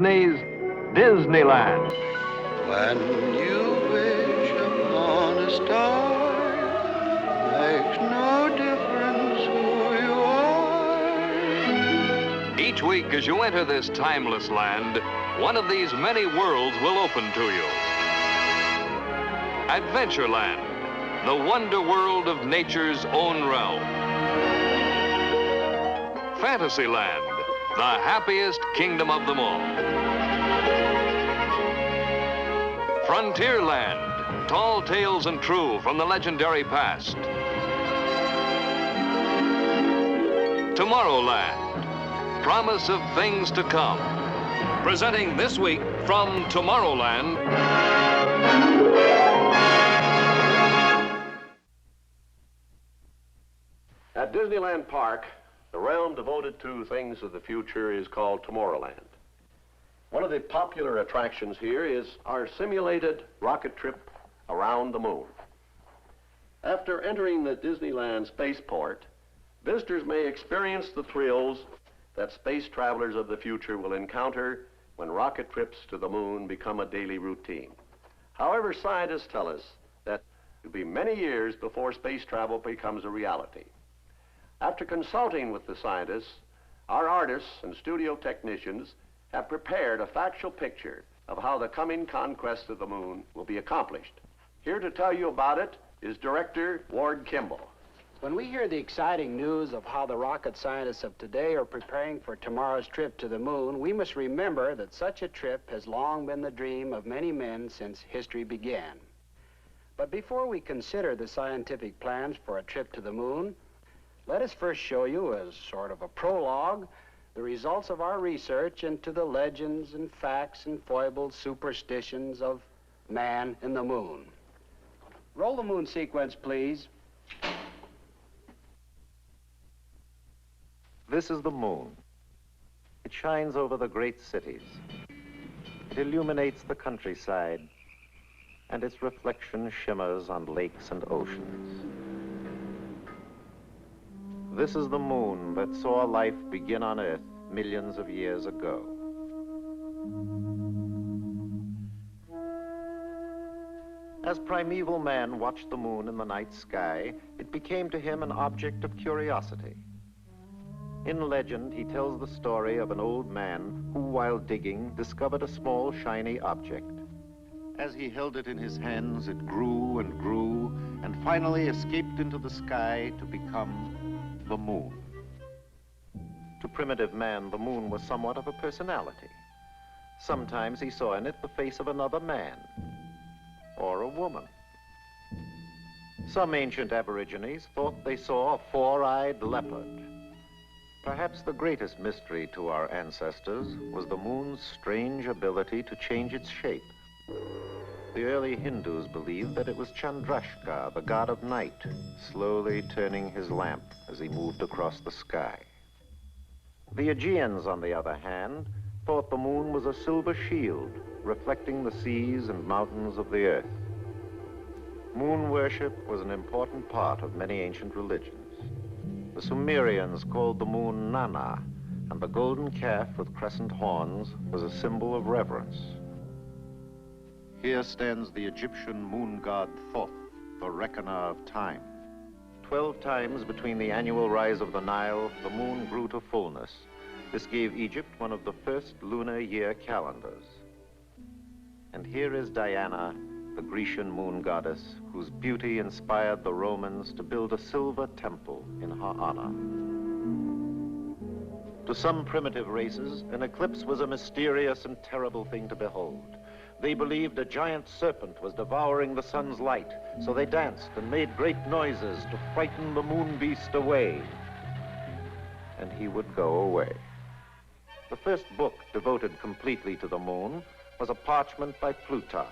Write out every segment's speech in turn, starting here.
Disney's Disneyland. When you wish upon a star, makes no difference who you are. Each week as you enter this timeless land, one of these many worlds will open to you. Adventureland, the wonder world of nature's own realm. Fantasyland, the happiest kingdom of them all. Frontierland, tall tales and true from the legendary past. Tomorrowland, promise of things to come. Presenting this week from Tomorrowland. At Disneyland Park, the realm devoted to things of the future is called Tomorrowland. One of the popular attractions here is our simulated rocket trip around the moon. After entering the Disneyland spaceport, visitors may experience the thrills that space travelers of the future will encounter when rocket trips to the moon become a daily routine. However, scientists tell us that it will be many years before space travel becomes a reality. After consulting with the scientists, our artists and studio technicians have prepared a factual picture of how the coming conquest of the moon will be accomplished. Here to tell you about it is director Walt Kimball. When we hear the exciting news of how the rocket scientists of today are preparing for tomorrow's trip to the moon, we must remember that such a trip has long been the dream of many men since history began. But before we consider the scientific plans for a trip to the moon, let us first show you, as sort of a prologue, the results of our research into the legends and facts and foibles, superstitions of man and the moon. Roll the moon sequence, please. This is the moon. It shines over the great cities. It illuminates the countryside, and its reflection shimmers on lakes and oceans. This is the moon that saw life begin on Earth millions of years ago. As primeval man watched the moon in the night sky, it became to him an object of curiosity. In legend, he tells the story of an old man who, while digging, discovered a small, shiny object. As he held it in his hands, it grew and grew, and finally escaped into the sky to become the moon. To primitive man, the moon was somewhat of a personality. Sometimes he saw in it the face of another man, or a woman. Some ancient aborigines thought they saw a four-eyed leopard. Perhaps the greatest mystery to our ancestors was the moon's strange ability to change its shape. The early Hindus believed that it was Chandrashka, the god of night, slowly turning his lamp as he moved across the sky. The Aegeans, on the other hand, thought the moon was a silver shield, reflecting the seas and mountains of the earth. Moon worship was an important part of many ancient religions. The Sumerians called the moon Nana, and the golden calf with crescent horns was a symbol of reverence. Here stands the Egyptian moon god Thoth, the reckoner of time. 12 times between the annual rise of the Nile, the moon grew to fullness. This gave Egypt one of the first lunar year calendars. And here is Diana, the Grecian moon goddess, whose beauty inspired the Romans to build a silver temple in her honor. To some primitive races, an eclipse was a mysterious and terrible thing to behold. They believed a giant serpent was devouring the sun's light, so they danced and made great noises to frighten the moon beast away. And he would go away. The first book devoted completely to the moon was a parchment by Plutarch.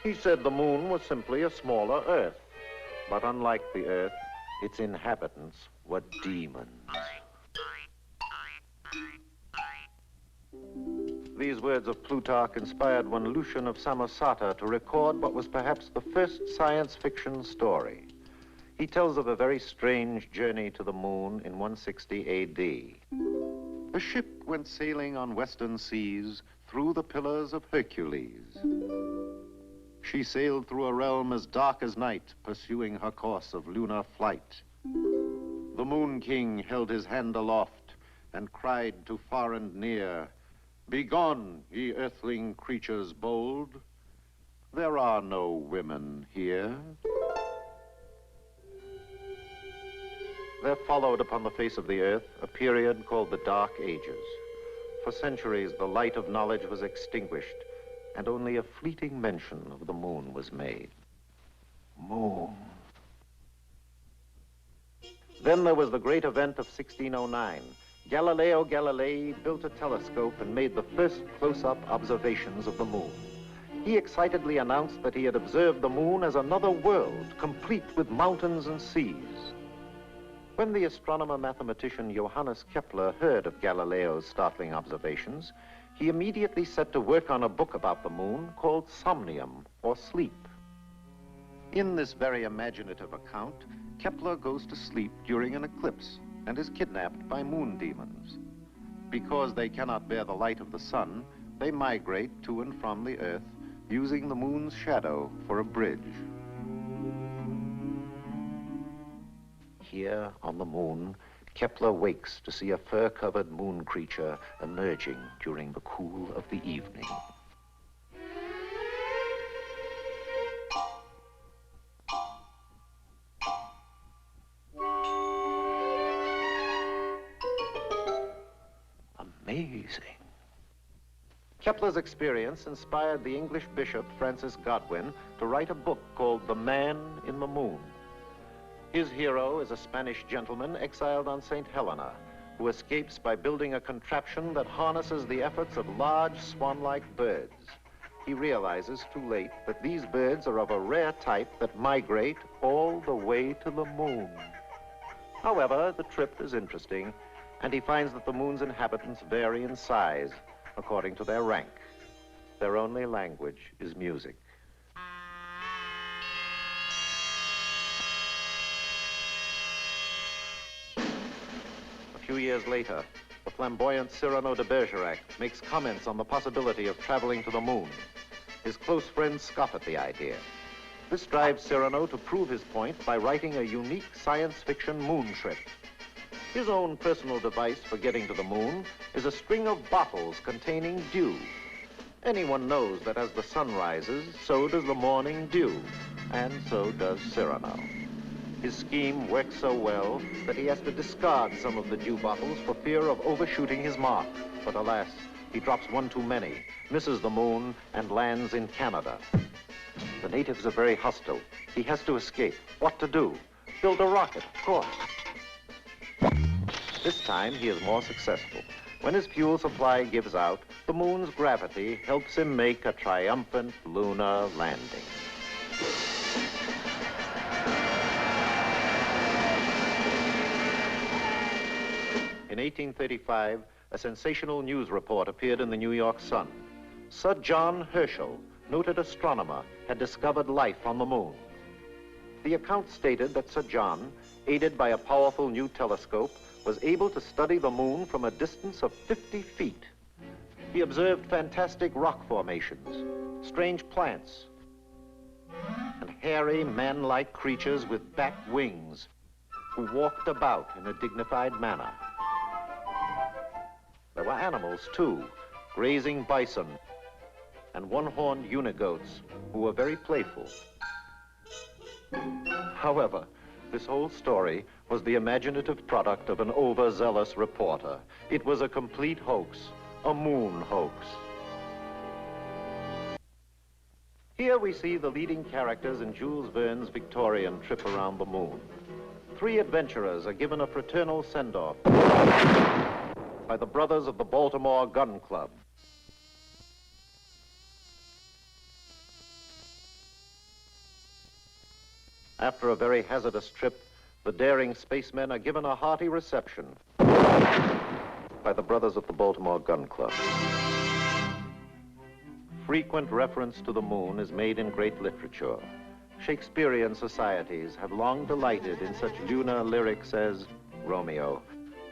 He said the moon was simply a smaller Earth, but unlike the Earth, its inhabitants were demons. These words of Plutarch inspired one Lucian of Samosata to record what was perhaps the first science fiction story. He tells of a very strange journey to the moon in 160 AD. A ship went sailing on western seas through the pillars of Hercules. She sailed through a realm as dark as night, pursuing her course of lunar flight. The Moon King held his hand aloft and cried to far and near, "Begone, ye earthling creatures bold. There are no women here." There followed upon the face of the earth a period called the Dark Ages. For centuries, the light of knowledge was extinguished, and only a fleeting mention of the moon was made. Moon. Then there was the great event of 1609. Galileo Galilei built a telescope and made the first close-up observations of the moon. He excitedly announced that he had observed the moon as another world, complete with mountains and seas. When the astronomer-mathematician Johannes Kepler heard of Galileo's startling observations, he immediately set to work on a book about the moon called Somnium, or Sleep. In this very imaginative account, Kepler goes to sleep during an eclipse and is kidnapped by moon demons. Because they cannot bear the light of the sun, they migrate to and from the earth, using the moon's shadow for a bridge. Here on the moon, Kepler wakes to see a fur-covered moon creature emerging during the cool of the evening. Amazing. Kepler's experience inspired the English bishop Francis Godwin to write a book called The Man in the Moon. His hero is a Spanish gentleman exiled on St. Helena, who escapes by building a contraption that harnesses the efforts of large swan-like birds. He realizes too late that these birds are of a rare type that migrate all the way to the moon. However, the trip is interesting, and he finds that the moon's inhabitants vary in size according to their rank. Their only language is music. A few years later, the flamboyant Cyrano de Bergerac makes comments on the possibility of traveling to the moon. His close friends scoff at the idea. This drives Cyrano to prove his point by writing a unique science fiction moon trip. His own personal device for getting to the moon is a string of bottles containing dew. Anyone knows that as the sun rises, so does the morning dew, and so does Cyrano. His scheme works so well that he has to discard some of the dew bottles for fear of overshooting his mark. But alas, he drops one too many, misses the moon, and lands in Canada. The natives are very hostile. He has to escape. What to do? Build a rocket, of course. This time, he is more successful. When his fuel supply gives out, the moon's gravity helps him make a triumphant lunar landing. In 1835, a sensational news report appeared in the New York Sun. Sir John Herschel, noted astronomer, had discovered life on the moon. The account stated that Sir John, aided by a powerful new telescope, was able to study the moon from a distance of 50 feet. He observed fantastic rock formations, strange plants, and hairy man-like creatures with bat wings who walked about in a dignified manner. There were animals, too, grazing bison and one-horned unigoats who were very playful. However, this whole story was the imaginative product of an overzealous reporter. It was a complete hoax, a moon hoax. Here we see the leading characters in Jules Verne's Victorian trip around the moon. 3 adventurers are given a fraternal send-off by the brothers of the Baltimore Gun Club. After a very hazardous trip, the daring spacemen are given a hearty reception by the brothers of the Baltimore Gun Club. Frequent reference to the moon is made in great literature. Shakespearean societies have long delighted in such lunar lyrics as Romeo,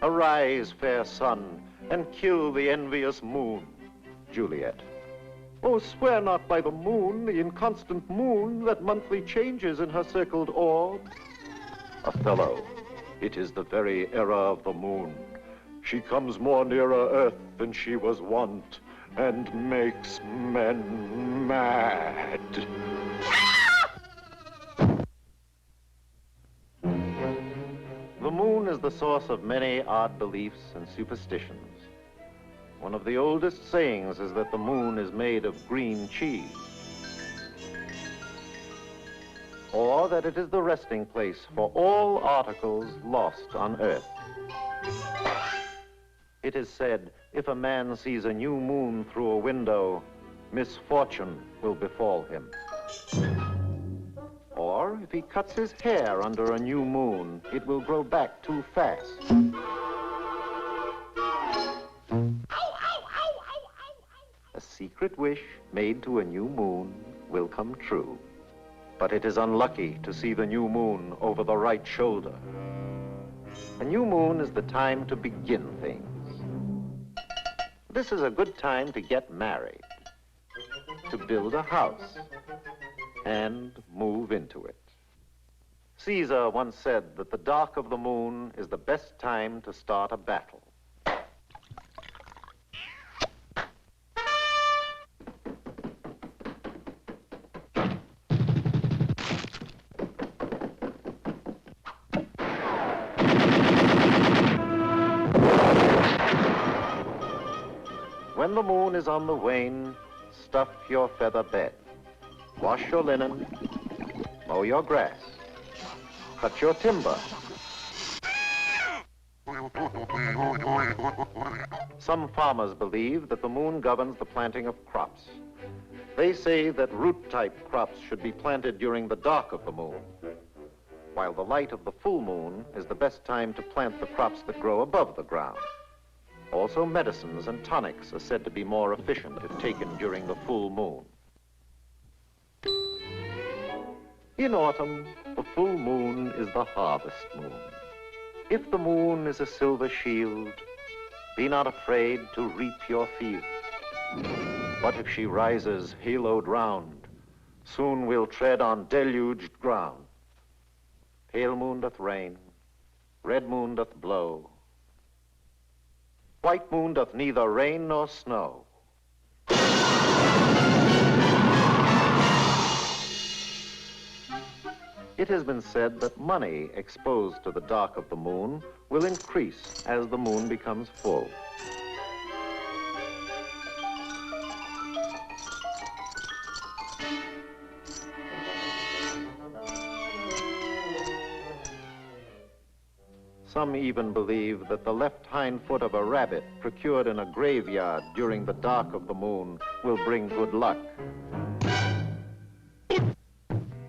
"Arise, fair sun, and kill the envious moon." Juliet. Oh, swear not by the moon, the inconstant moon that monthly changes in her circled orb. Othello, it is the very era of the moon. She comes more nearer earth than she was wont, and makes men mad. The moon is the source of many odd beliefs and superstitions. One of the oldest sayings is that the moon is made of green cheese, or that it is the resting place for all articles lost on Earth. It is said, if a man sees a new moon through a window, misfortune will befall him. Or if he cuts his hair under a new moon, it will grow back too fast. A secret wish made to a new moon will come true. But it is unlucky to see the new moon over the right shoulder. A new moon is the time to begin things. This is a good time to get married, to build a house, and move into it. Caesar once said that the dark of the moon is the best time to start a battle. When the moon is on the wane, stuff your feather bed. Wash your linen, mow your grass, cut your timber. Some farmers believe that the moon governs the planting of crops. They say that root-type crops should be planted during the dark of the moon, while the light of the full moon is the best time to plant the crops that grow above the ground. Also, medicines and tonics are said to be more efficient if taken during the full moon. In autumn, the full moon is the harvest moon. If the moon is a silver shield, be not afraid to reap your fields. But if she rises haloed round, soon we'll tread on deluged ground. Pale moon doth rain, red moon doth blow, white moon doth neither rain nor snow. It has been said that money exposed to the dark of the moon will increase as the moon becomes full. Some even believe that the left hind foot of a rabbit procured in a graveyard during the dark of the moon will bring good luck.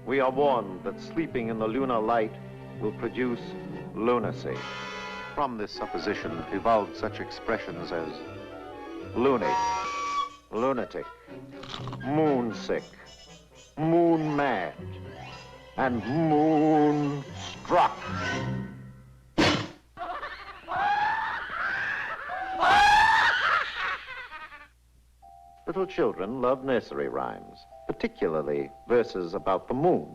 We are warned that sleeping in the lunar light will produce lunacy. From this supposition evolved such expressions as loony, lunatic, moonsick, moon mad, and moonstruck. Little children love nursery rhymes, particularly verses about the moon.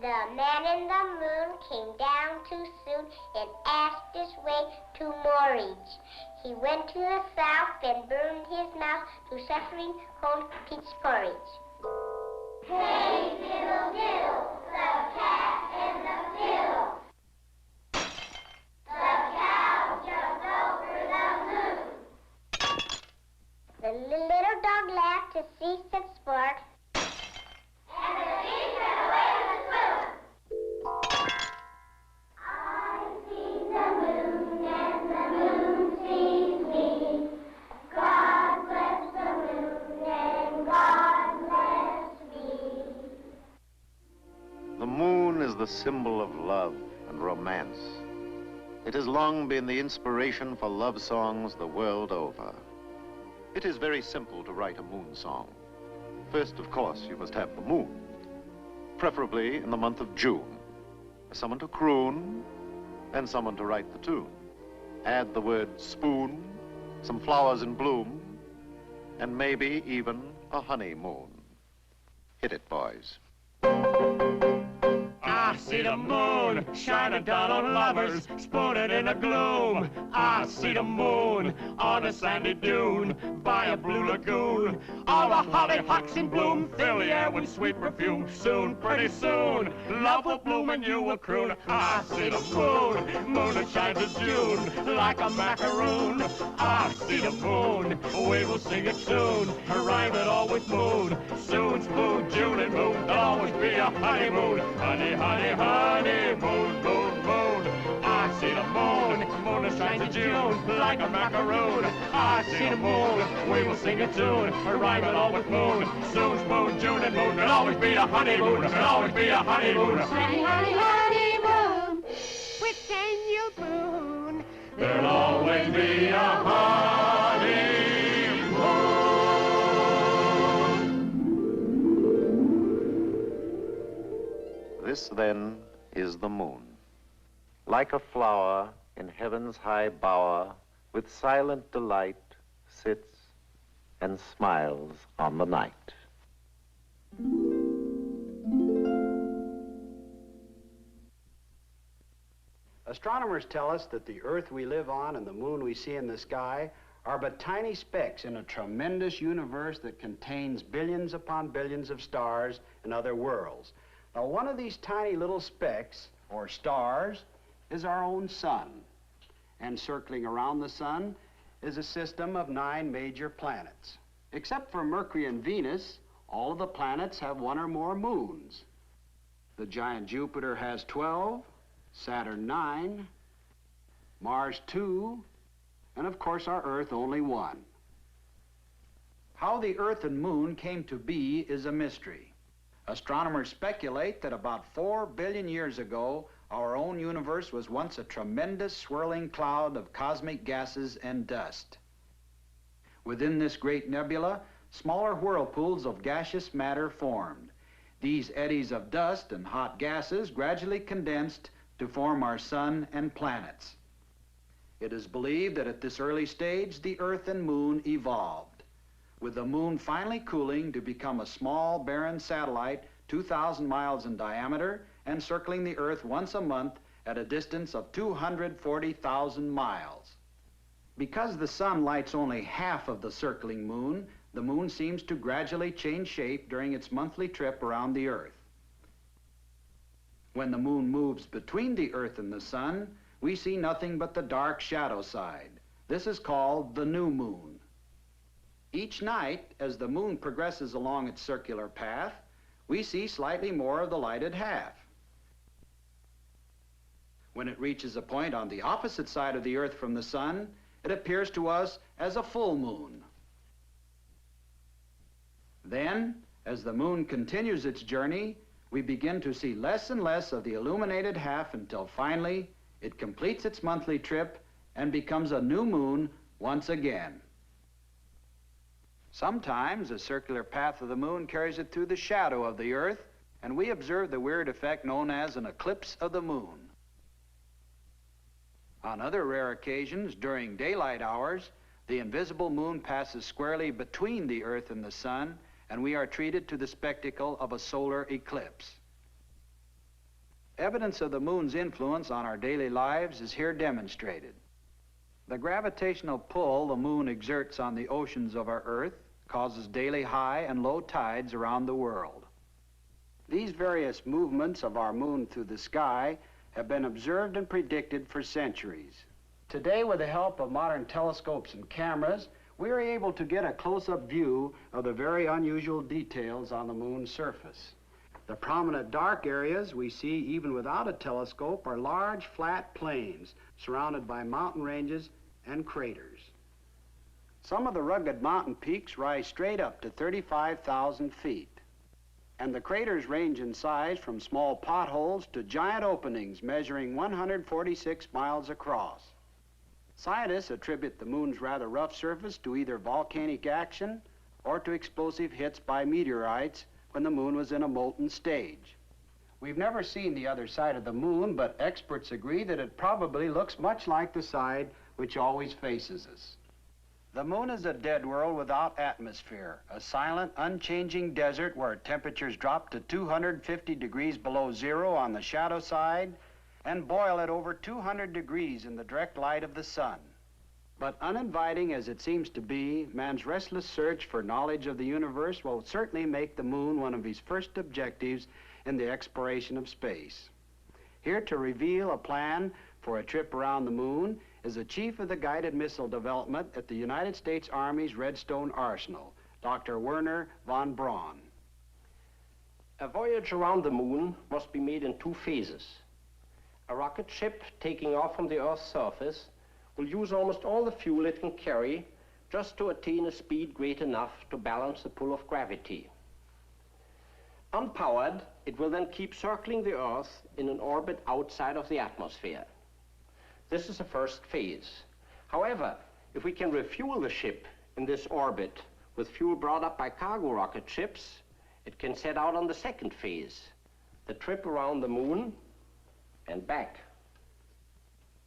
The man in the moon came down too soon and asked his way to Morridge. He went to the south and burned his mouth to suffering cold peach porridge. Hey, diddle, diddle, the cat in the fiddle. The cow jumped over the moon. The little dog laughed to see such sport. And the fish ran away with the spoon. I see the moon and the moon sees me. God bless the moon and God bless me. The moon is the symbol of love and romance. It has long been the inspiration for love songs the world over. It is very simple to write a moon song. First, of course, you must have the moon, preferably in the month of June. Someone to croon, and someone to write the tune. Add the word spoon, some flowers in bloom, and maybe even a honeymoon. Hit it, boys. I see the moon shining down on lovers, spooning in the gloom. I see the moon on a sandy dune by a blue lagoon. All the hollyhocks in bloom fill the air with sweet perfume. Soon, pretty soon, love will bloom and you will croon. I see the moon that shines in June like a macaroon. I see the moon, we will sing it soon, rhyme it all with moon. Soon, spoon, June and moon, there'll always be a honeymoon. Honey, honey, honey, moon, moon, moon. I see the moon that shines in June like a macaroon. I see the moon, we will sing it soon, rhyme it all with moon. Soon, spoon, June and moon, there'll always be a honeymoon. There'll always be a honeymoon. Honey, honey, honeymoon, within your moon. There'll always be a honeymoon. This, then, is the moon. Like a flower in heaven's high bower, with silent delight, sits and smiles on the night. Astronomers tell us that the Earth we live on and the moon we see in the sky are but tiny specks in a tremendous universe that contains billions upon billions of stars and other worlds. Now, one of these tiny little specks, or stars, is our own sun. And circling around the sun is a system of 9 major planets. Except for Mercury and Venus, all of the planets have 1 or more moons. The giant Jupiter has 12, Saturn 9, Mars 2, and of course our Earth only 1. How the Earth and moon came to be is a mystery. Astronomers speculate that about 4 billion years ago, our own universe was once a tremendous swirling cloud of cosmic gases and dust. Within this great nebula, smaller whirlpools of gaseous matter formed. These eddies of dust and hot gases gradually condensed to form our sun and planets. It is believed that at this early stage, the Earth and moon evolved, with the moon finally cooling to become a small, barren satellite 2,000 miles in diameter and circling the Earth once a month at a distance of 240,000 miles. Because the sun lights only half of the circling moon, the moon seems to gradually change shape during its monthly trip around the Earth. When the moon moves between the Earth and the sun, we see nothing but the dark shadow side. This is called the new moon. Each night, as the moon progresses along its circular path, we see slightly more of the lighted half. When it reaches a point on the opposite side of the Earth from the sun, it appears to us as a full moon. Then, as the moon continues its journey, we begin to see less and less of the illuminated half until finally it completes its monthly trip and becomes a new moon once again. Sometimes the circular path of the moon carries it through the shadow of the Earth, and we observe the weird effect known as an eclipse of the moon. On other rare occasions, during daylight hours, the invisible moon passes squarely between the Earth and the sun, and we are treated to the spectacle of a solar eclipse. Evidence of the moon's influence on our daily lives is here demonstrated. The gravitational pull the moon exerts on the oceans of our Earth causes daily high and low tides around the world. These various movements of our moon through the sky have been observed and predicted for centuries. Today, with the help of modern telescopes and cameras, we are able to get a close-up view of the very unusual details on the moon's surface. The prominent dark areas we see even without a telescope are large, flat plains surrounded by mountain ranges and craters. Some of the rugged mountain peaks rise straight up to 35,000 feet. And the craters range in size from small potholes to giant openings measuring 146 miles across. Scientists attribute the moon's rather rough surface to either volcanic action or to explosive hits by meteorites when the moon was in a molten stage. We've never seen the other side of the moon, but experts agree that it probably looks much like the side which always faces us. The moon is a dead world without atmosphere, a silent, unchanging desert where temperatures drop to 250 degrees below zero on the shadow side and boil at over 200 degrees in the direct light of the sun. But uninviting as it seems to be, man's restless search for knowledge of the universe will certainly make the moon one of his first objectives in the exploration of space. Here to reveal a plan for a trip around the moon is the chief of the guided missile development at the United States Army's Redstone Arsenal, Dr. Werner von Braun. A voyage around the moon must be made in two phases. A rocket ship taking off from the Earth's surface will use almost all the fuel it can carry just to attain a speed great enough to balance the pull of gravity. Unpowered, it will then keep circling the Earth in an orbit outside of the atmosphere. This is the first phase. However, if we can refuel the ship in this orbit with fuel brought up by cargo rocket ships, it can set out on the second phase, the trip around the moon and back.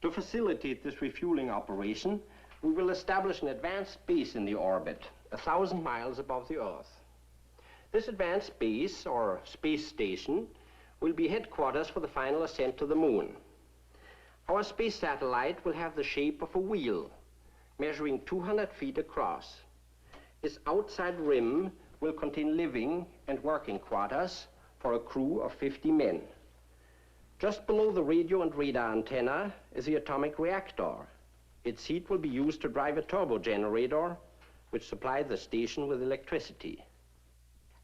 To facilitate this refueling operation, we will establish an advanced base in the orbit, 1,000 miles above the Earth. This advanced base, or space station, will be headquarters for the final ascent to the moon. Our space satellite will have the shape of a wheel, measuring 200 feet across. Its outside rim will contain living and working quarters for a crew of 50 men. Just below the radio and radar antenna is the atomic reactor. Its heat will be used to drive a turbo generator, which supplies the station with electricity.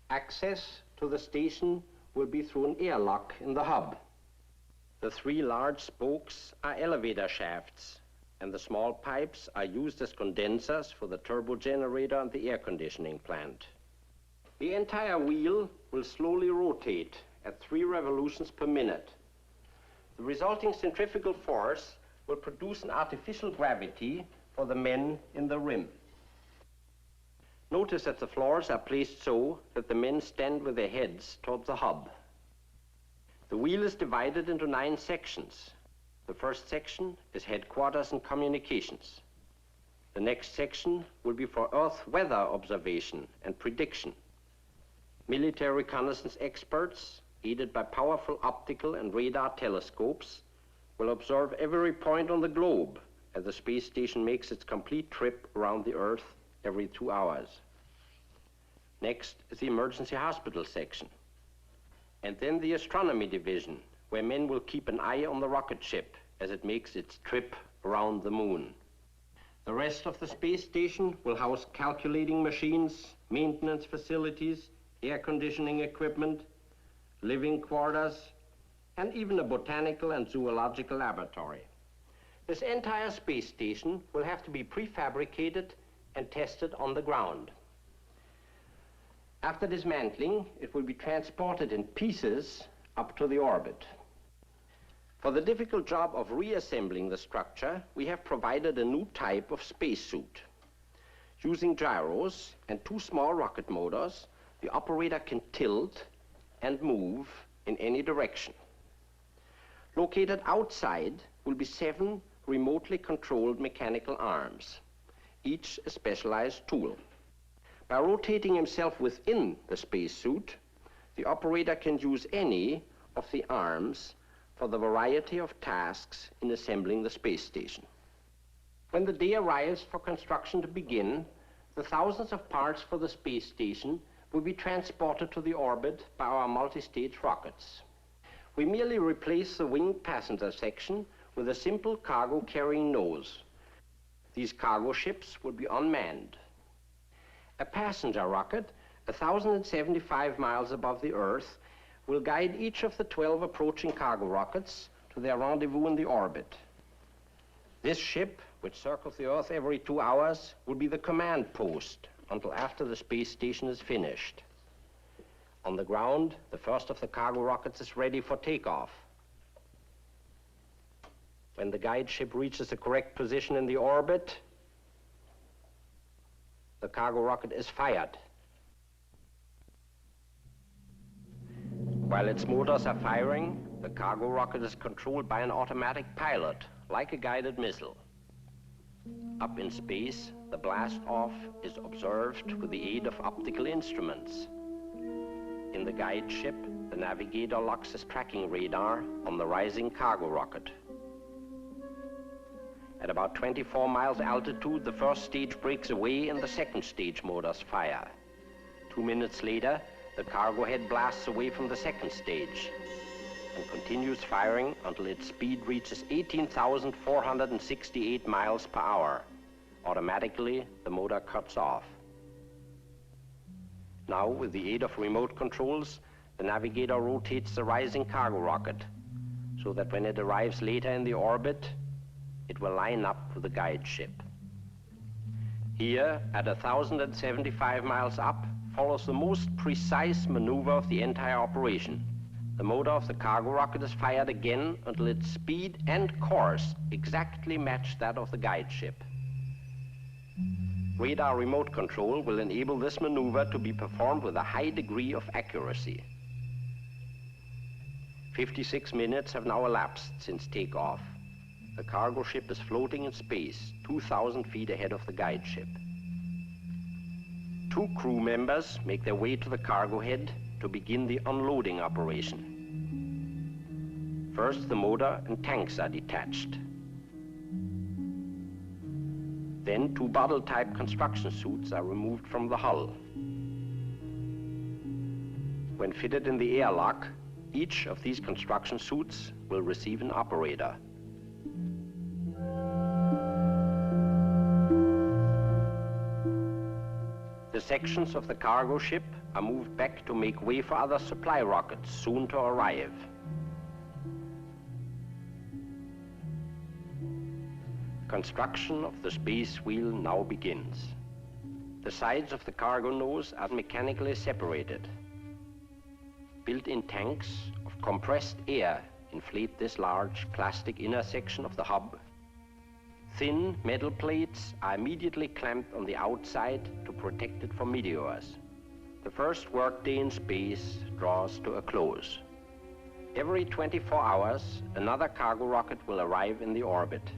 Access to the station will be through an airlock in the hub. The three large spokes are elevator shafts, and the small pipes are used as condensers for the turbo generator and the air conditioning plant. The entire wheel will slowly rotate at 3 revolutions per minute. The resulting centrifugal force will produce an artificial gravity for the men in the rim. Notice that the floors are placed so that the men stand with their heads toward the hub. The wheel is divided into 9 sections. The first section is headquarters and communications. The next section will be for Earth weather observation and prediction. Military reconnaissance experts, aided by powerful optical and radar telescopes, will observe every point on the globe as the space station makes its complete trip around the Earth every 2 hours. Next is the emergency hospital section. And then the astronomy division, where men will keep an eye on the rocket ship as it makes its trip around the moon. The rest of the space station will house calculating machines, maintenance facilities, air conditioning equipment, living quarters, and even a botanical and zoological laboratory. This entire space station will have to be prefabricated and tested on the ground. After dismantling, it will be transported in pieces up to the orbit. For the difficult job of reassembling the structure, we have provided a new type of spacesuit. Using gyros and 2 small rocket motors, the operator can tilt and move in any direction. Located outside will be 7 remotely controlled mechanical arms, each a specialized tool. By rotating himself within the spacesuit, the operator can use any of the arms for the variety of tasks in assembling the space station. When the day arrives for construction to begin, the thousands of parts for the space station will be transported to the orbit by our multi-stage rockets. We merely replace the winged passenger section with a simple cargo-carrying nose. These cargo ships will be unmanned. A passenger rocket, 1,075 miles above the Earth, will guide each of the 12 approaching cargo rockets to their rendezvous in the orbit. This ship, which circles the Earth every 2 hours, will be the command post until after the space station is finished. On the ground, the first of the cargo rockets is ready for takeoff. When the guide ship reaches the correct position in the orbit, the cargo rocket is fired. While its motors are firing, the cargo rocket is controlled by an automatic pilot, like a guided missile. Up in space, the blast-off is observed with the aid of optical instruments. In the guide ship, the navigator locks his tracking radar on the rising cargo rocket. At about 24 miles altitude, the first stage breaks away and the second stage motors fire. 2 minutes later, the cargo head blasts away from the second stage and continues firing until its speed reaches 18,468 miles per hour. Automatically, the motor cuts off. Now, with the aid of remote controls, the navigator rotates the rising cargo rocket so that when it arrives later in the orbit, it will line up with the guide ship. Here, at 1,075 miles up, follows the most precise maneuver of the entire operation. The motor of the cargo rocket is fired again until its speed and course exactly match that of the guide ship. Radar remote control will enable this maneuver to be performed with a high degree of accuracy. 56 minutes have now elapsed since takeoff. The cargo ship is floating in space, 2,000 feet ahead of the guide ship. 2 crew members make their way to the cargo head to begin the unloading operation. First, the motor and tanks are detached. Then 2 bottle-type construction suits are removed from the hull. When fitted in the airlock, each of these construction suits will receive an operator. The sections of the cargo ship are moved back to make way for other supply rockets soon to arrive. Construction of the space wheel now begins. The sides of the cargo nose are mechanically separated. Built-in tanks of compressed air inflate this large plastic inner section of the hub. Thin metal plates are immediately clamped on the outside to protect it from meteors. The first workday in space draws to a close. Every 24 hours, another cargo rocket will arrive in the orbit.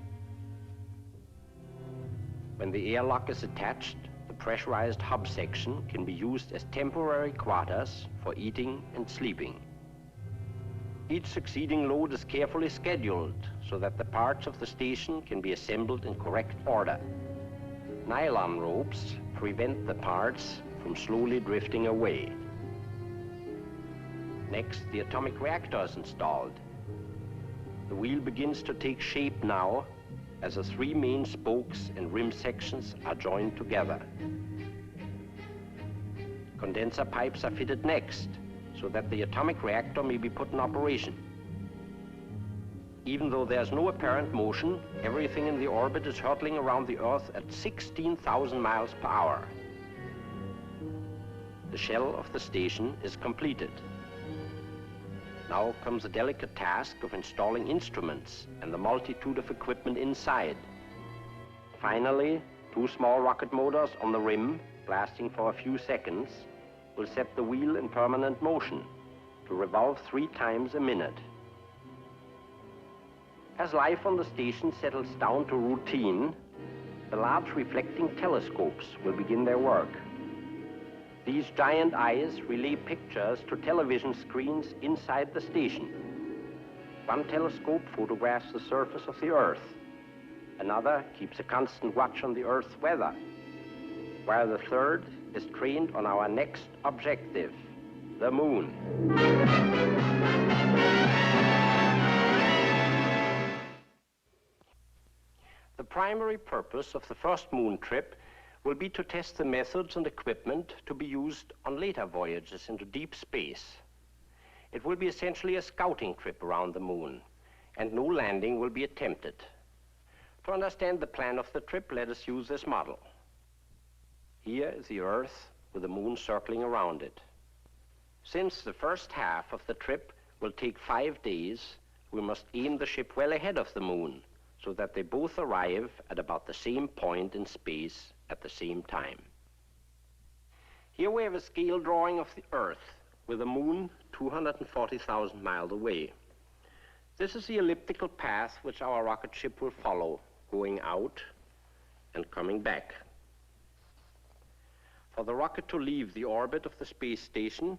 When the airlock is attached, the pressurized hub section can be used as temporary quarters for eating and sleeping. Each succeeding load is carefully scheduled so that the parts of the station can be assembled in correct order. Nylon ropes prevent the parts from slowly drifting away. Next, the atomic reactor is installed. The wheel begins to take shape now as the 3 main spokes and rim sections are joined together. Condenser pipes are fitted next so that the atomic reactor may be put in operation. Even though there's no apparent motion, everything in the orbit is hurtling around the Earth at 16,000 miles per hour. The shell of the station is completed. Now comes the delicate task of installing instruments and the multitude of equipment inside. Finally, 2 small rocket motors on the rim, blasting for a few seconds, will set the wheel in permanent motion to revolve 3 times a minute. As life on the station settles down to routine, the large reflecting telescopes will begin their work. These giant eyes relay pictures to television screens inside the station. One telescope photographs the surface of the Earth. Another keeps a constant watch on the Earth's weather, while the third is trained on our next objective, the moon. The primary purpose of the first moon trip will be to test the methods and equipment to be used on later voyages into deep space. It will be essentially a scouting trip around the moon, and no landing will be attempted. To understand the plan of the trip, let us use this model. Here is the Earth with the moon circling around it. Since the first half of the trip will take 5 days, we must aim the ship well ahead of the moon so that they both arrive at about the same point in space at the same time. Here we have a scale drawing of the Earth with the moon 240,000 miles away. This is the elliptical path which our rocket ship will follow, going out, and coming back. For the rocket to leave the orbit of the space station,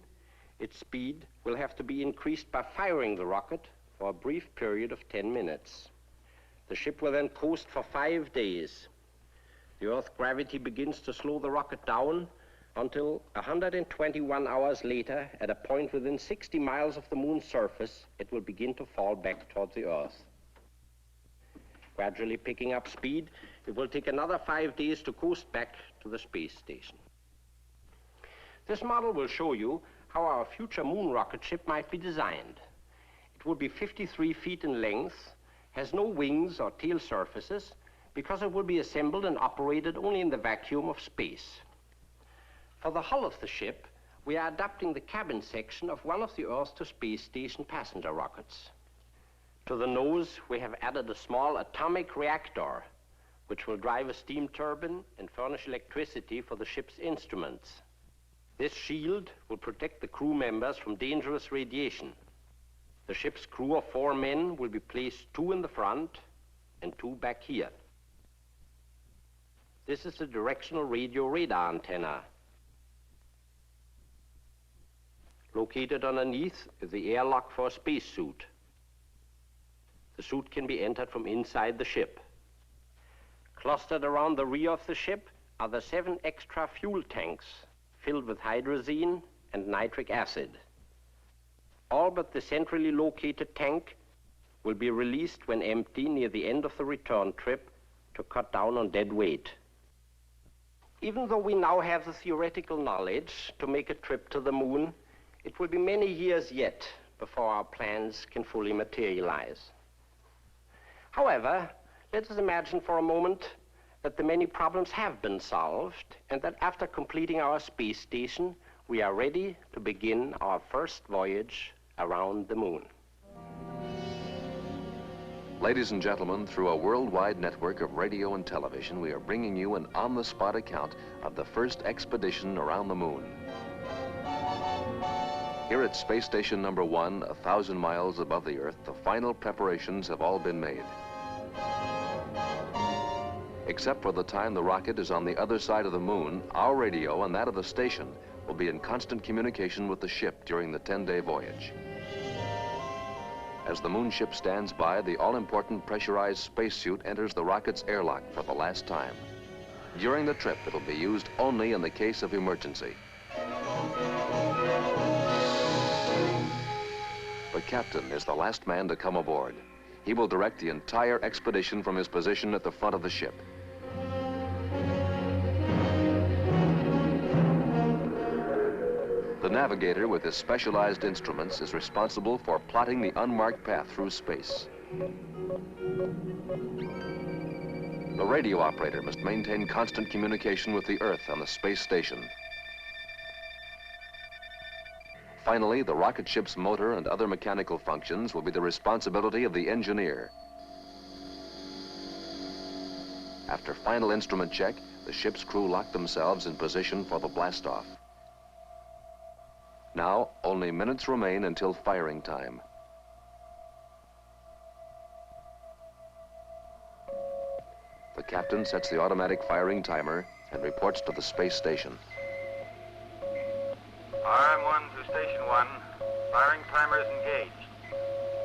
its speed will have to be increased by firing the rocket for a brief period of 10 minutes. The ship will then coast for 5 days. The Earth's gravity begins to slow the rocket down until 121 hours later, at a point within 60 miles of the moon's surface, it will begin to fall back toward the Earth. Gradually picking up speed, it will take another 5 days to coast back to the space station. This model will show you how our future moon rocket ship might be designed. It will be 53 feet in length, has no wings or tail surfaces, because it will be assembled and operated only in the vacuum of space. For the hull of the ship, we are adapting the cabin section of one of the Earth to Space Station passenger rockets. To the nose, we have added a small atomic reactor, which will drive a steam turbine and furnish electricity for the ship's instruments. This shield will protect the crew members from dangerous radiation. The ship's crew of 4 men will be placed 2 in the front and 2 back here. This is the directional radio radar antenna. Located underneath is the airlock for a spacesuit. The suit can be entered from inside the ship. Clustered around the rear of the ship are the 7 extra fuel tanks filled with hydrazine and nitric acid. All but the centrally located tank will be released when empty near the end of the return trip to cut down on dead weight. Even though we now have the theoretical knowledge to make a trip to the moon, it will be many years yet before our plans can fully materialize. However, let us imagine for a moment that the many problems have been solved and that after completing our space station, we are ready to begin our first voyage around the moon. Ladies and gentlemen, through a worldwide network of radio and television, we are bringing you an on-the-spot account of the first expedition around the moon. Here at Space Station number 1, 1,000 miles above the Earth, the final preparations have all been made. Except for the time the rocket is on the other side of the moon, our radio and that of the station will be in constant communication with the ship during the 10-day voyage. As the moon ship stands by, the all-important pressurized spacesuit enters the rocket's airlock for the last time. During the trip, it'll be used only in the case of emergency. The captain is the last man to come aboard. He will direct the entire expedition from his position at the front of the ship. The navigator with his specialized instruments is responsible for plotting the unmarked path through space. The radio operator must maintain constant communication with the Earth on the space station. Finally, the rocket ship's motor and other mechanical functions will be the responsibility of the engineer. After final instrument check, the ship's crew lock themselves in position for the blastoff. Now, only minutes remain until firing time. The captain sets the automatic firing timer and reports to the space station. RM1 to Station 1. Firing timer is engaged.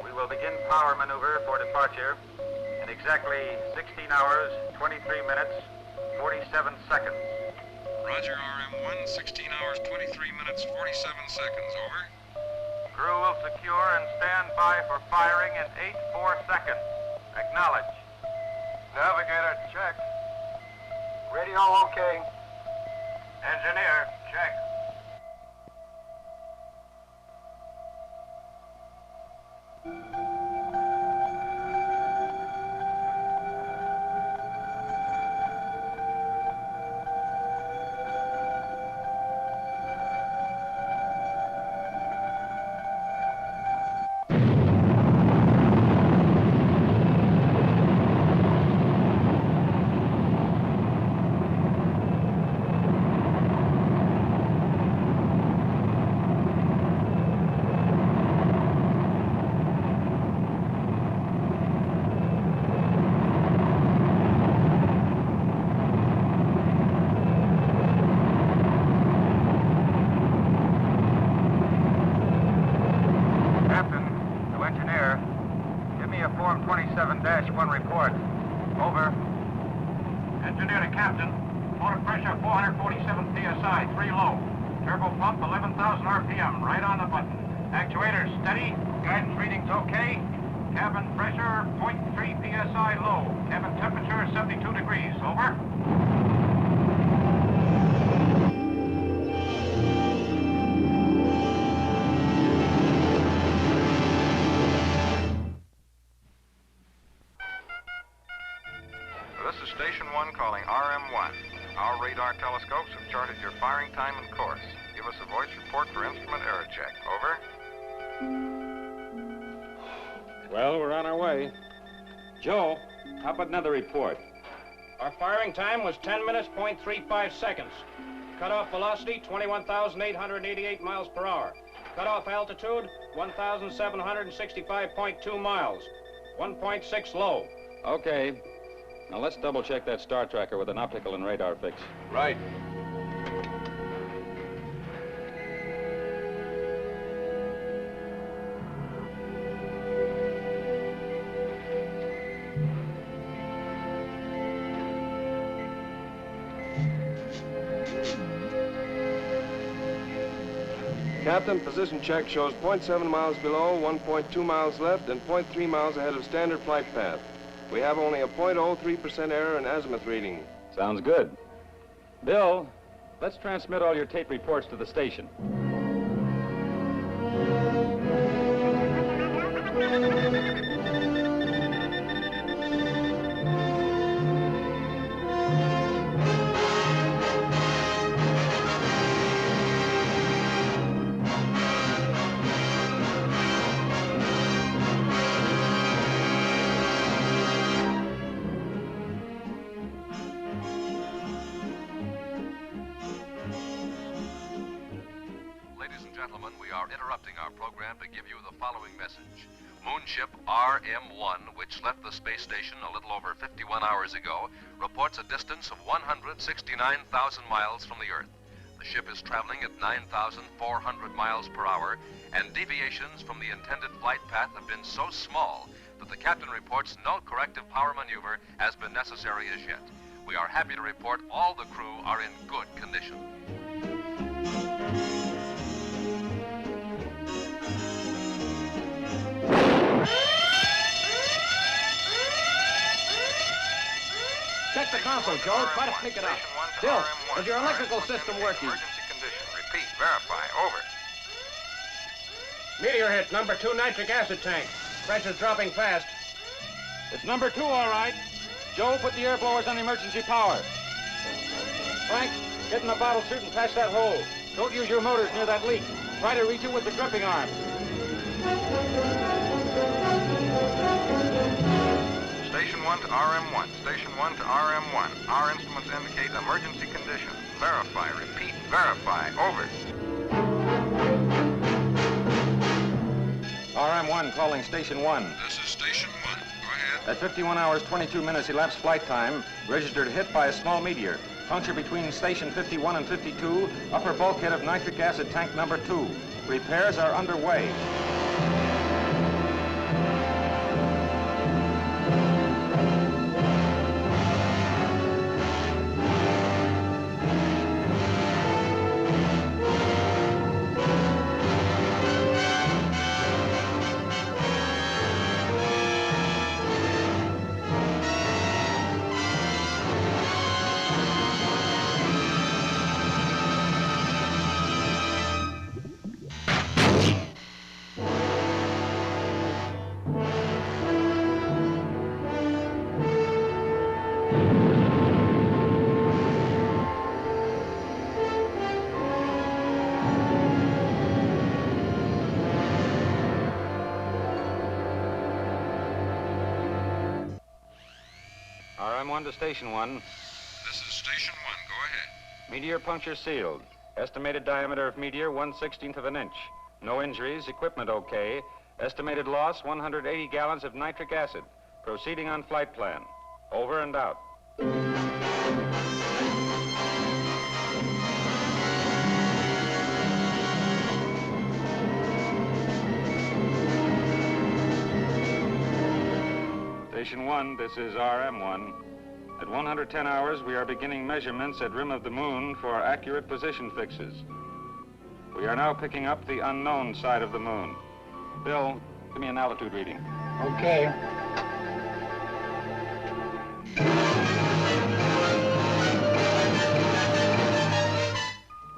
We will begin power maneuver for departure in exactly 16 hours, 23 minutes, 47 seconds. Roger, RM1, 16 hours, 23 minutes, 47 seconds, over. Crew will secure and stand by for firing in 84 seconds. Acknowledge. Navigator, check. Radio okay. Engineer, check. Uniform 27-1 report. Over. Engineer to captain. Motor pressure 447 psi, 3 low. Turbo pump 11,000 RPM, right on the button. Actuators steady. Guidance readings okay. Cabin pressure 0.3 psi low. Cabin temperature 72 degrees. Over. This is Station 1 calling RM1. Our radar telescopes have charted your firing time and course. Give us a voice report for instrument error check. Over. Well, we're on our way. Joe, how about another report? Our firing time was 10 minutes, 0.35 seconds. Cutoff velocity, 21,888 miles per hour. Cutoff altitude, 1,765.2 miles. 1.6 low. Okay. Now let's double check that star tracker with an optical and radar fix. Right. Captain, position check shows 0.7 miles below, 1.2 miles left, and 0.3 miles ahead of standard flight path. We have only a 0.03% error in azimuth reading. Sounds good. Bill, let's transmit all your tape reports to the station. Gentlemen, we are interrupting our program to give you the following message. Moonship RM1, which left the space station a little over 51 hours ago, reports a distance of 169,000 miles from the Earth. The ship is traveling at 9,400 miles per hour, and deviations from the intended flight path have been so small that the captain reports no corrective power maneuver has been necessary as yet. We are happy to report all the crew are in good condition. Check the console, Joe. Try to pick it up. Bill, is your electrical system working? Emergency condition. Repeat. Verify. Over. Meteor hit, number 2 nitric acid tank. Pressure's dropping fast. It's number 2, all right. Joe, put the air blowers on emergency power. Frank, get in the bottle suit and patch that hole. Don't use your motors near that leak. Try to reach it with the gripping arm. Station 1 to RM1. Station 1 to RM1. Our instruments indicate emergency condition. Verify. Repeat. Verify. Over. RM1 calling Station 1. This is Station 1. Go ahead. At 51 hours, 22 minutes elapsed flight time, registered hit by a small meteor. Puncture between Station 51 and 52, upper bulkhead of nitric acid tank number 2. Repairs are underway. RM1 to Station 1. This is Station 1. Go ahead. Meteor puncture sealed. Estimated diameter of meteor, 1/16 of an inch. No injuries, equipment okay. Estimated loss, 180 gallons of nitric acid. Proceeding on flight plan. Over and out. Station 1, this is RM1. At 110 hours, we are beginning measurements at rim of the moon for accurate position fixes. We are now picking up the unknown side of the moon. Bill, give me an altitude reading. Okay.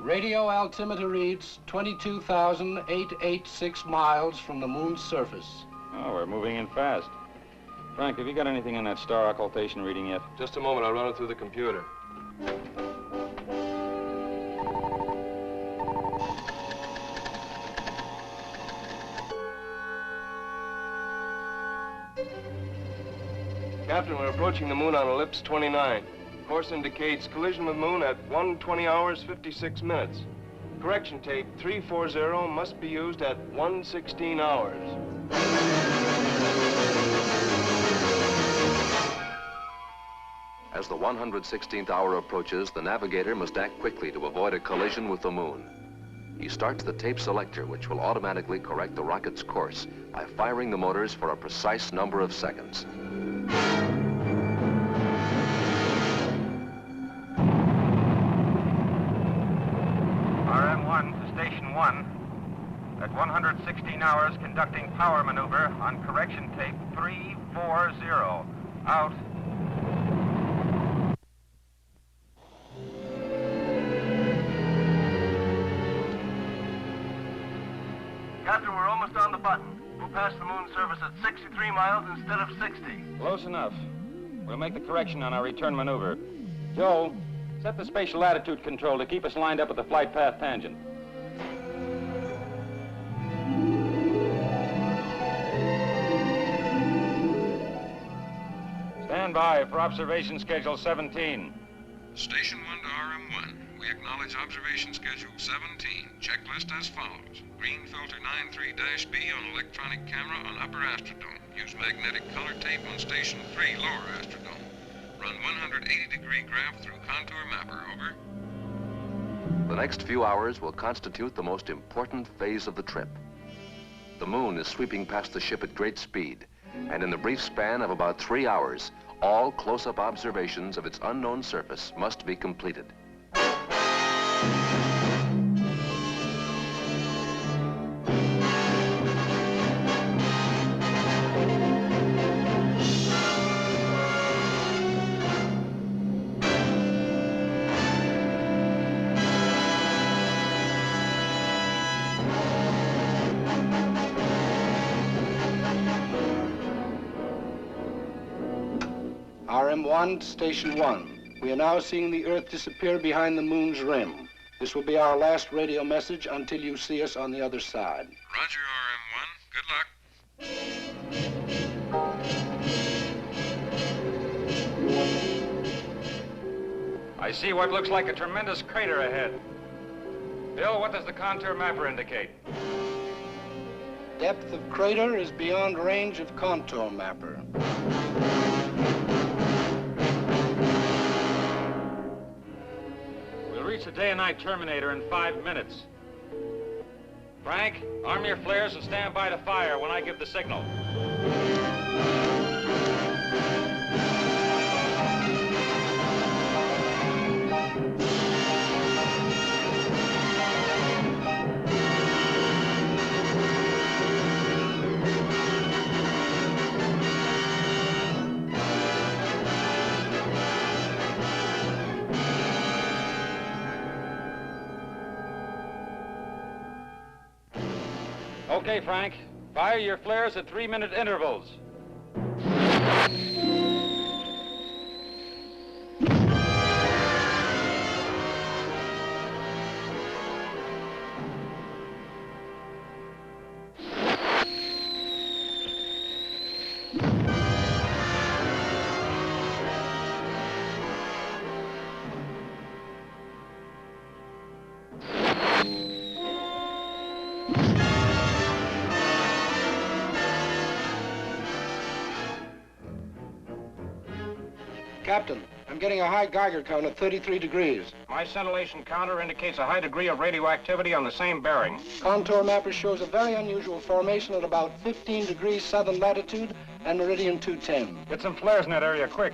Radio altimeter reads 22,886 miles from the moon's surface. Oh, we're moving in fast. Frank, have you got anything in that star occultation reading yet? Just a moment, I'll run it through the computer. Captain, we're approaching the moon on ellipse 29. Course indicates collision with moon at 1:20 hours, 56 minutes. Correction tape 340 must be used at 1:16 hours. As the 116th hour approaches, the navigator must act quickly to avoid a collision with the moon. He starts the tape selector, which will automatically correct the rocket's course by firing the motors for a precise number of seconds. RM1 to Station 1. At 116 hours, conducting power maneuver on correction tape 340. Out. Captain, we're almost on the button. We'll pass the moon's surface at 63 miles instead of 60. Close enough. We'll make the correction on our return maneuver. Joe, set the spatial attitude control to keep us lined up with the flight path tangent. Stand by for observation schedule 17. Station 1 to RM1. We acknowledge observation schedule 17. Checklist as follows. Green filter 93-B on electronic camera on upper astrodome. Use magnetic color tape on station 3, lower astrodome. Run 180-degree graph through contour mapper. Over. The next few hours will constitute the most important phase of the trip. The moon is sweeping past the ship at great speed, and in the brief span of about 3 hours, all close-up observations of its unknown surface must be completed. RM1, Station 1. We are now seeing the Earth disappear behind the moon's rim. This will be our last radio message until you see us on the other side. Roger, RM1. Good luck. I see what looks like a tremendous crater ahead. Bill, what does the contour mapper indicate? Depth of crater is beyond range of contour mapper. We'll reach the day and night terminator in 5 minutes. Frank, arm your flares and stand by to fire when I give the signal. Okay, Frank. Fire your flares at 3-minute intervals. Captain, I'm getting a high Geiger count of 33 degrees. My scintillation counter indicates a high degree of radioactivity on the same bearing. Contour mapper shows a very unusual formation at about 15 degrees southern latitude and meridian 210. Get some flares in that area, quick.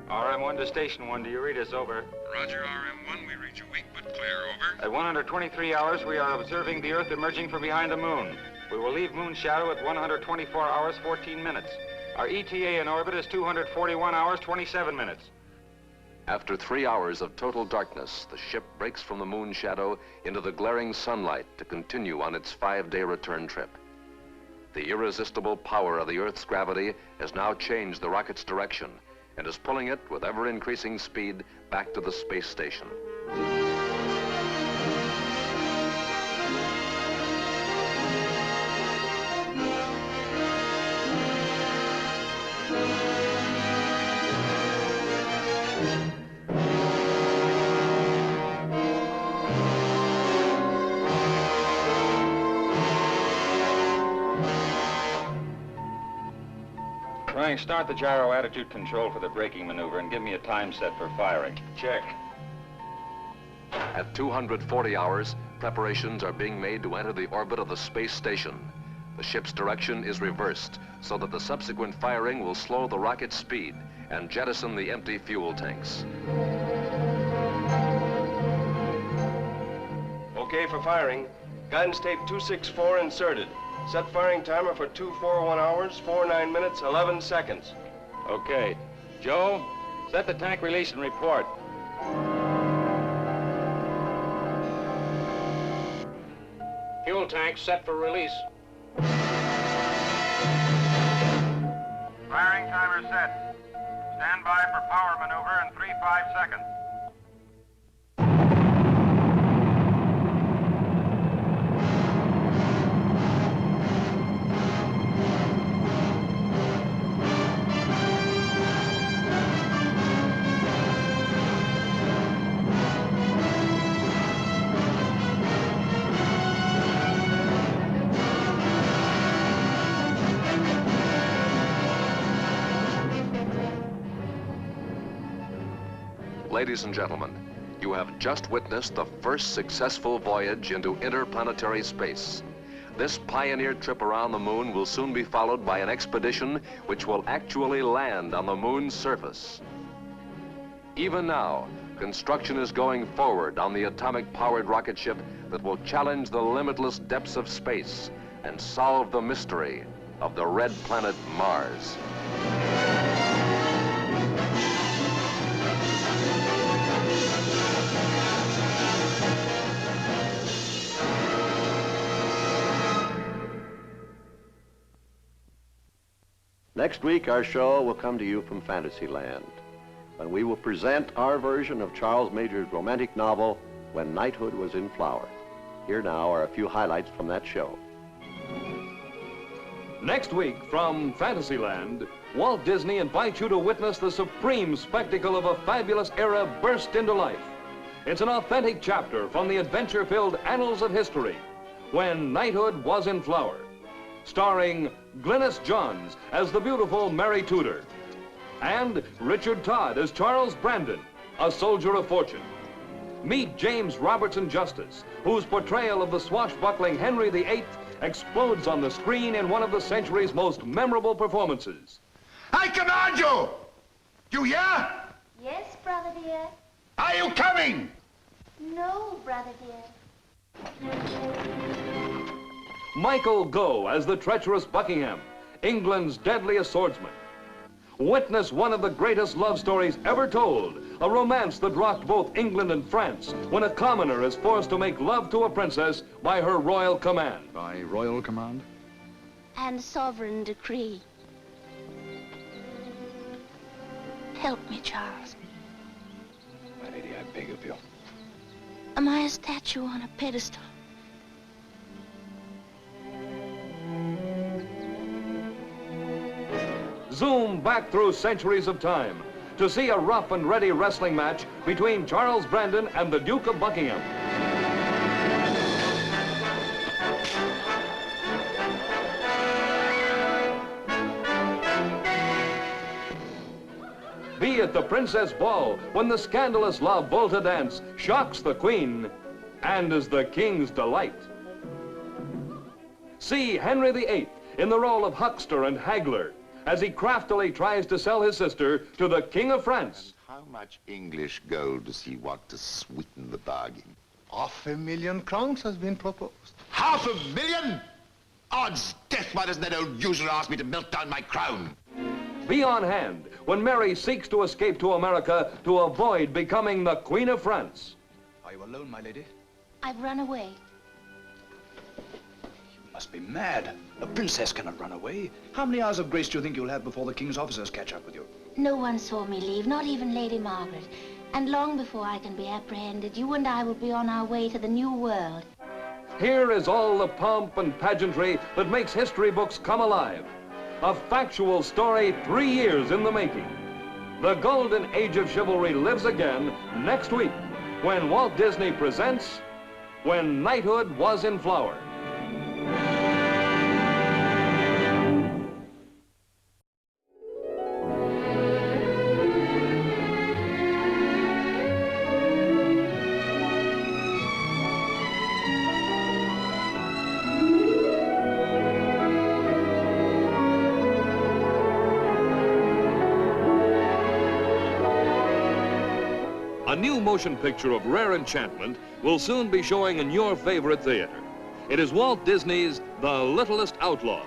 RM1 to Station 1, do you read us? Over. Roger, RM1, we read you weak but clear, over. At 123 hours, we are observing the Earth emerging from behind the moon. We will leave moon shadow at 124 hours, 14 minutes. Our ETA in orbit is 241 hours, 27 minutes. After 3 hours of total darkness, the ship breaks from the moon shadow into the glaring sunlight to continue on its 5-day return trip. The irresistible power of the Earth's gravity has now changed the rocket's direction and is pulling it with ever-increasing speed back to the space station. Frank, start the gyro attitude control for the braking maneuver and give me a time set for firing. Check. At 240 hours, preparations are being made to enter the orbit of the space station. The ship's direction is reversed so that the subsequent firing will slow the rocket's speed and jettison the empty fuel tanks. Okay for firing. Guidance tape 264 inserted. Set firing timer for 241 hours, 49 minutes, 11 seconds. Okay. Joe, set the tank release and report. Fuel tank set for release. Firing timer set. Stand by for power maneuver in 3-5 seconds. Ladies and gentlemen, you have just witnessed the first successful voyage into interplanetary space. This pioneer trip around the moon will soon be followed by an expedition which will actually land on the moon's surface. Even now, construction is going forward on the atomic-powered rocket ship that will challenge the limitless depths of space and solve the mystery of the red planet Mars. Next week, our show will come to you from Fantasyland, when we will present our version of Charles Major's romantic novel, When Knighthood Was in Flower. Here now are a few highlights from that show. Next week, from Fantasyland, Walt Disney invites you to witness the supreme spectacle of a fabulous era burst into life. It's an authentic chapter from the adventure-filled annals of history, When Knighthood Was in Flower, starring Glynis Johns as the beautiful Mary Tudor, and Richard Todd as Charles Brandon, a soldier of fortune. Meet James Robertson Justice, whose portrayal of the swashbuckling Henry VIII explodes on the screen in one of the century's most memorable performances. I command you! You hear? Yes, brother dear. Are you coming? No, brother dear. Michael Gough as the treacherous Buckingham, England's deadliest swordsman. Witness one of the greatest love stories ever told, a romance that rocked both England and France when a commoner is forced to make love to a princess by her royal command. By royal command? And sovereign decree. Help me, Charles. My lady, I beg of you. Am I a statue on a pedestal? Zoom back through centuries of time to see a rough and ready wrestling match between Charles Brandon and the Duke of Buckingham. Be it the Princess Ball, when the scandalous La Volta dance shocks the Queen and is the King's delight. See Henry VIII in the role of huckster and haggler as he craftily tries to sell his sister to the King of France. How much English gold does he want to sweeten the bargain? 500,000 crowns has been proposed. 500,000? Odds death, why doesn't that old usurer ask me to melt down my crown? Be on hand when Mary seeks to escape to America to avoid becoming the Queen of France. Are you alone, my lady? I've run away. You must be mad. A princess cannot run away. How many hours of grace do you think you'll have before the king's officers catch up with you? No one saw me leave, not even Lady Margaret. And long before I can be apprehended, you and I will be on our way to the New World. Here is all the pomp and pageantry that makes history books come alive. A factual story 3 years in the making. The golden age of chivalry lives again next week when Walt Disney presents When Knighthood Was in Flower. A new motion picture of rare enchantment will soon be showing in your favorite theater. It is Walt Disney's The Littlest Outlaw.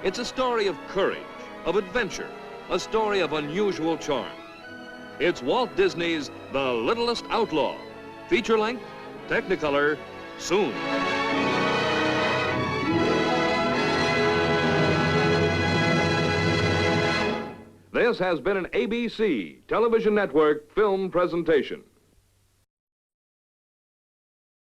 It's a story of courage, of adventure, a story of unusual charm. It's Walt Disney's The Littlest Outlaw. Feature length, Technicolor, soon. This has been an ABC Television Network film presentation.